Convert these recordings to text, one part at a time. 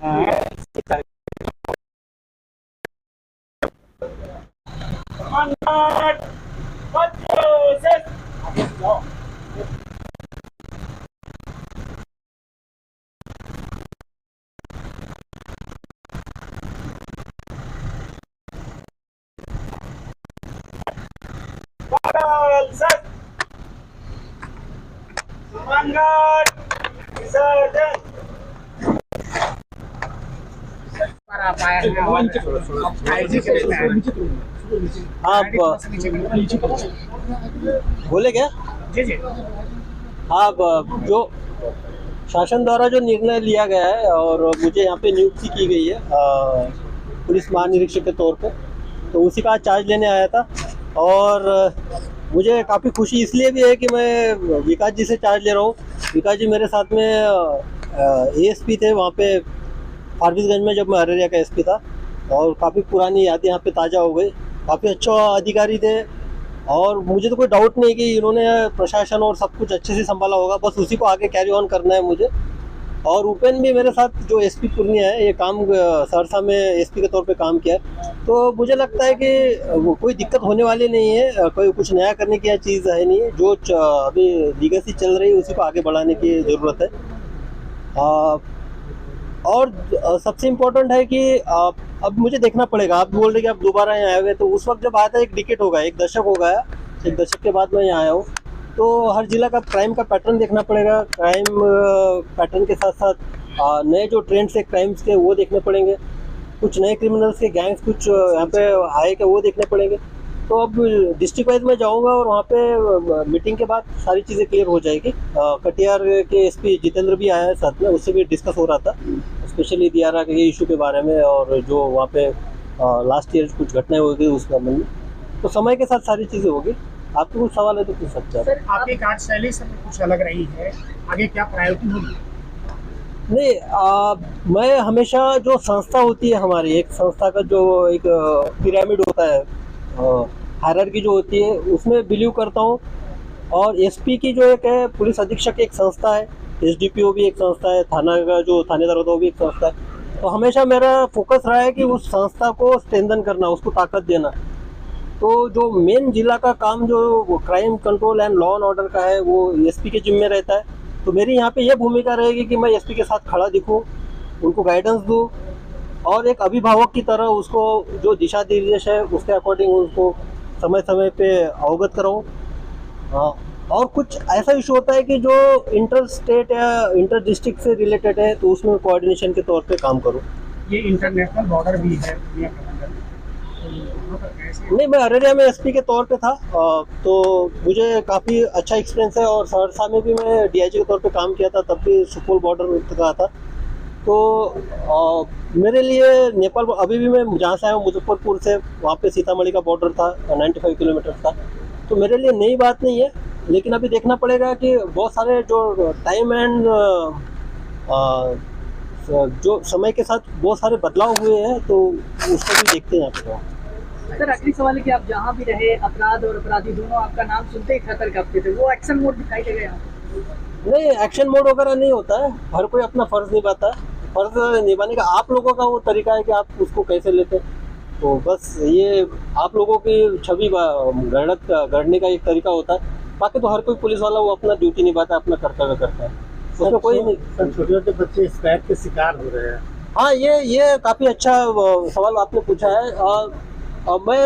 आप बोले क्या? जी जी। आप जो शासन द्वारा जो निर्णय लिया गया है और मुझे यहाँ पे नियुक्ति की गई है पुलिस महानिरीक्षक के तौर पे, तो उसी का चार्ज लेने आया था। और मुझे काफ़ी खुशी इसलिए भी है कि मैं विकास जी से चार्ज ले रहा हूँ। विकास जी मेरे साथ में एएसपी थे वहाँ पे फारबिसगंज में, जब मैं अररिया का एसपी था। और काफ़ी पुरानी यादें यहाँ पे ताज़ा हो गई। काफ़ी अच्छा अधिकारी थे और मुझे तो कोई डाउट नहीं कि इन्होंने प्रशासन और सब कुछ अच्छे से संभाला होगा। बस उसी को आगे कैरी ऑन करना है मुझे। और उपेन भी मेरे साथ, जो एसपी पूर्णिया है, ये काम सहरसा में एसपी के तौर पे काम किया है। तो मुझे लगता है कि वो कोई दिक्कत होने वाली नहीं है। कोई कुछ नया करने की चीज़ है नहीं है। जो अभी लीगेसी चल रही है उसी को आगे बढ़ाने की ज़रूरत है। और सबसे इम्पोर्टेंट है कि अब मुझे देखना पड़ेगा। आप बोल रहे कि आप दोबारा यहाँ आए हुए, तो उस वक्त जब आया था 1 डिकेड हो गया, 1 दशक हो गया। 1 दशक के बाद मैं यहाँ आया हूँ। तो हर जिला का क्राइम का पैटर्न देखना पड़ेगा। क्राइम पैटर्न के साथ साथ नए जो ट्रेंड्स है क्राइम्स के, वो देखने पड़ेंगे। कुछ नए क्रिमिनल्स के गैंग्स कुछ यहाँ पे आए के, वो देखने पड़ेंगे। तो अब डिस्ट्रिक्ट वाइज में जाऊँगा और वहाँ पे मीटिंग के बाद सारी चीज़ें क्लियर हो जाएगी। कटिहार के एसपी जितेंद्र भी आया है साथ में, उससे भी डिस्कस हो रहा था स्पेशली दियारा के इशू के बारे में, और जो वहाँ पे लास्ट ईयर कुछ घटनाएं हो गई उस संबंध में। तो समय के साथ सारी चीज़ें होगी। आपको कुछ सवाल है तो पूछ सकते हैं। सर, आपकी कार्यशैली से कुछ अलग रही है, आगे क्या प्रायोरिटी होगी? नहीं, मैं हमेशा, जो संस्था होती है हमारी, एक संस्था का जो एक पिरामिड होता है, हायरार्की जो होती है, उसमें बिलीव करता हूँ। और एसपी की जो एक है, पुलिस अधीक्षक एक संस्था है, एसडीपीओ भी एक संस्था है, थाना का जो थानेदार होता है वो भी एक संस्था है। तो हमेशा मेरा फोकस रहा है कि उस संस्था को स्ट्रेंथन करना, उसको ताकत देना। तो जो मेन जिला का काम जो crime control and law and order का है, वो एसपी के जिम्मे रहता है। तो मेरी यहाँ पे यह भूमिका रहेगी कि मैं एसपी के साथ खड़ा दिखूँ, उनको गाइडेंस दूँ, और एक अभिभावक की तरह उसको जो दिशा निर्देश है उसके अकॉर्डिंग उसको समय समय पे अवगत कराऊँ। और कुछ ऐसा इशू होता है कि जो इंटर स्टेट या इंटर डिस्ट्रिक्ट से रिलेटेड है, तो उसमें कोऑर्डिनेशन के तौर पे काम करूँ। ये इंटरनेशनल बॉर्डर भी है नहीं, मैं अररिया में एसपी के तौर पे था, तो मुझे काफ़ी अच्छा एक्सपीरियंस है। और सहरसा में भी मैं डीआईजी के तौर पे काम किया था, तब भी सुपौल बॉर्डर का था। तो मेरे लिए नेपाल, अभी भी मैं जहाँ से आया हूँ मुजफ्फरपुर से, वहाँ पे सीतामढ़ी का बॉर्डर था, 95 किलोमीटर था। तो मेरे लिए नई बात नहीं है। लेकिन अभी देखना पड़ेगा कि बहुत सारे जो टाइम एंड जो समय के साथ बहुत सारे बदलाव हुए हैं, तो उसको भी देखते हैं यहाँ पे। सर, आखिरी सवाल है कि आप जहाँ भी रहे, अपराध और अपराधी दोनों आपका नाम सुनते ही खतर कांपते थे, वो एक्शन मोड दिखाई देगा यहाँ? नहीं, एक्शन मोड वगैरह नहीं होता है। हर कोई अपना फर्ज निभाता है। फर्ज निभाने का आप लोगों का वो तरीका है कि आप उसको कैसे लेते हैं। तो बस ये आप लोगों की छवि गढ़ने का एक तरीका होता है। बाकी तो हर कोई पुलिस वाला वो अपना ड्यूटी निभाता है, अपना कर्तव्य करता है, उसमें कोई नहीं। छोटे छोटे बच्चे इस टाइप के शिकार हो रहे हैं। हाँ, ये काफ़ी अच्छा सवाल आपने पूछा है। मैं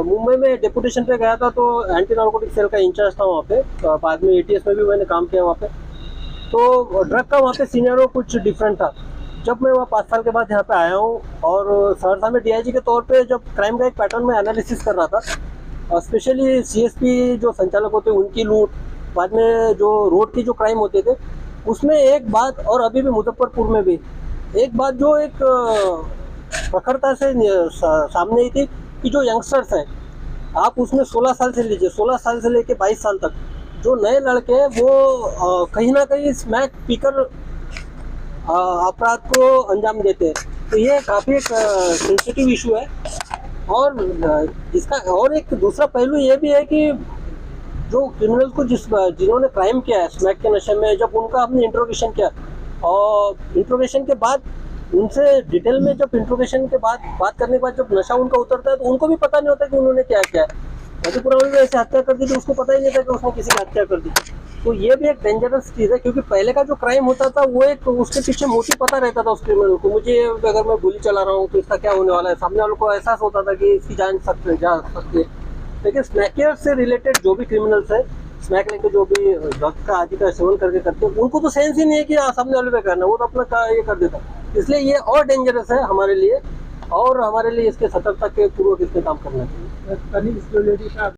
मुंबई में डेपुटेशन पे गया था, तो एंटी नार्कोटिक सेल का इंचार्ज था वहाँ पे। बाद में एटीएस में भी मैंने काम किया वहाँ पे। तो ड्रग का वहाँ पे सीनियरों कुछ डिफरेंट था। जब मैं वहाँ 5 साल के बाद यहाँ पे आया हूँ, और सहरसा में डीआईजी के तौर पे जब क्राइम का एक पैटर्न में एनालिसिस कर रहा था, स्पेशली सीएसपी जो संचालक होते हैं उनकी लूट, बाद में जो रोड की जो क्राइम होते थे, उसमें एक बात, और अभी भी मुजफ्फरपुर में भी एक बात जो एक प्रखरता से सामने आई थी कि जो यंगस्टर्स हैं, आप उसमें 16 साल से लीजिए, 16 साल से लेके 22 साल तक जो नए लड़के हैं, वो कहीं ना कहीं स्मैक पीकर अपराध को अंजाम देते हैं। तो ये काफ़ी एक सेंसिटिव इशू है। और इसका और एक दूसरा पहलू ये भी है कि जो क्रिमिनल को जिन्होंने क्राइम किया है स्मैक के नशे में, जब उनका हमने इंट्रोगेशन किया, और इंट्रोगेशन के बाद उनसे डिटेल में जब इंट्रोगेशन के बाद बात करने के बाद जब नशा उनका उतरता है तो उनको भी पता नहीं होता कि उन्होंने क्या किया है। मधुपुरा में भी ऐसे हत्या कर दी थी, उसको पता ही नहीं था कि उसने किसी की हत्या कर दी। तो ये भी एक डेंजरस चीज़ है, क्योंकि पहले का जो क्राइम होता था वो एक उसके पीछे मोटिव पता रहता था उस क्रिमिनल को। मुझे अगर मैं गोली चला रहा हूँ तो इसका क्या होने वाला है, सामने वालों को एहसास होता था कि इसकी जान जा सकती है। लेकिन स्मैकियर से रिलेटेड जो भी क्रिमिनल्स है, स्मैक लेके जो भी ड्रग का आदि का सेवन करके करते हैं, उनको तो सेंस ही नहीं है कि सामने वाले पे करना, वो तो अपना ये कर देता। इसलिए ये और डेंजरस है हमारे लिए, और हमारे लिए इसके सतर्कता के पूर्वक इसमें काम करना चाहिए।